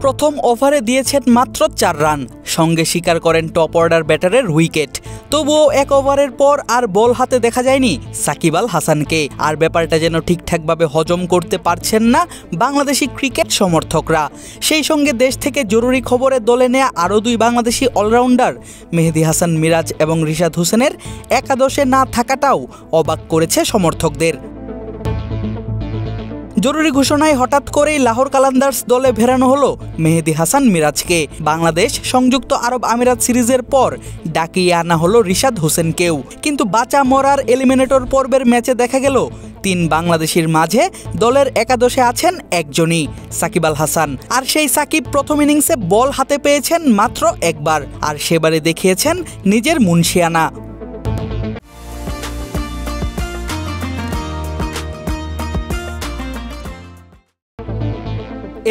প্রথম ওভারে দিয়েছেন মাত্র 4 রান, সঙ্গে স্বীকার করেন টপ অর্ডার ব্যাটারের উইকেট। তবুও এক ওভারের পর আর বল হাতে দেখা যায়নি সাকিব আল হাসানকে। আর ব্যাপারটা যেন ঠিকঠাকভাবে হজম করতে পারছেন না বাংলাদেশি ক্রিকেট সমর্থকরা। সেই সঙ্গে দেশ থেকে জরুরি খবরে দলে নেয়া আরও 2 বাংলাদেশি অলরাউন্ডার মেহেদী হাসান মিরাজ এবং রিশাদ হোসেনের একাদশে না থাকাটাও অবাক করেছে সমর্থকদের। জরুরি ঘোষণায় হঠাৎ করেই লাহোর কালান্দার্স দলে ফেরানো হলো মেহেদী হাসান মিরাজকে। বাংলাদেশ সংযুক্ত আরব আমিরাত সিরিজের পর ডাকিয়ে আনা হলো রিশাদ হোসেনকেও। কিন্তু বাঁচা মরার এলিমিনেটর পর্বের ম্যাচে দেখা গেল 3 বাংলাদেশির মাঝে দলের একাদশে আছেন একজনই, সাকিব আল হাসান। আর সেই সাকিব প্রথম ইনিংসে বল হাতে পেয়েছেন মাত্র একবার, আর সেবারে দেখিয়েছেন নিজের মুনশিয়ানা।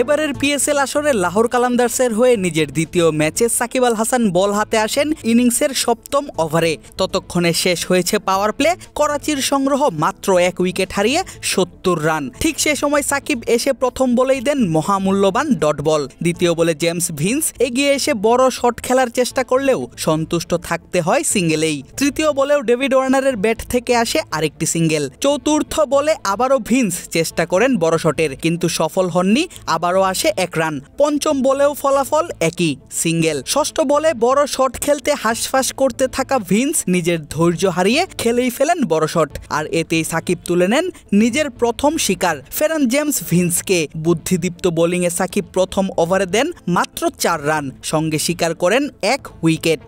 এবারের পিএসএল আসরে লাহোর কালান্দার্সের হয়ে নিজের দ্বিতীয় ম্যাচে সাকিব আল হাসান বল হাতে আসেন ইনিংসের 7ম ওভারে। ততক্ষণে শেষ হয়েছে পাওয়ার প্লে। করাচির সংগ্রহ মাত্র 1 উইকেট হারিয়ে 70 রান। ঠিক সে সময় সাকিব এসে প্রথম বলেই দেন মহামূল্যবান ডট বল। দ্বিতীয় বলে জেমস ভিন্স এগিয়ে এসে বড় শট খেলার চেষ্টা করলেও সন্তুষ্ট থাকতে হয় সিঙ্গেলেই। তৃতীয় বলেও ডেভিড ওয়ার্নারের ব্যাট থেকে আসে আরেকটি সিঙ্গেল। চতুর্থ বলে আবারও ভিন্স চেষ্টা করেন বড় শটের, কিন্তু সফল হননি। আবারও আসে 1 রান। পঞ্চম বলেও ফলাফল একই, সিঙ্গেল। ষষ্ঠ বলে বড় শট খেলতে হাঁসফাঁস করতে থাকা ভিন্স নিজের ধৈর্য হারিয়ে খেলেই ফেলেন বড় শট। আর এতেই সাকিব তুলে নেন নিজের প্রথম শিকার, ফেরান জেমস ভিন্সকে। বুদ্ধিদীপ্ত বোলিংয়ে সাকিব প্রথম ওভারে দেন মাত্র 4 রান, সঙ্গে স্বীকার করেন 1 উইকেট।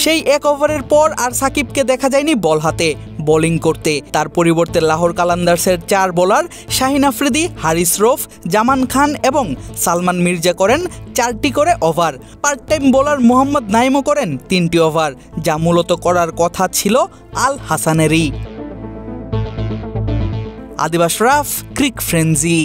সেই 1 ওভারের পর আর সাকিবকে দেখা যায়নি বল হাতে বোলিং করতে। তার পরিবর্তে লাহোর কালান্দার্সের 4 বোলার শাহিন আফ্রিদি, হারিস রৌফ, জামান খান এবং সালমান মির্জা করেন 4টি করে over. Part time bowler Mohammad নাইমও করেন 3টি ওভার, যা মূলত করার কথা ছিল আল হাসানেরই। Adib Ashraf, Cric frenzy.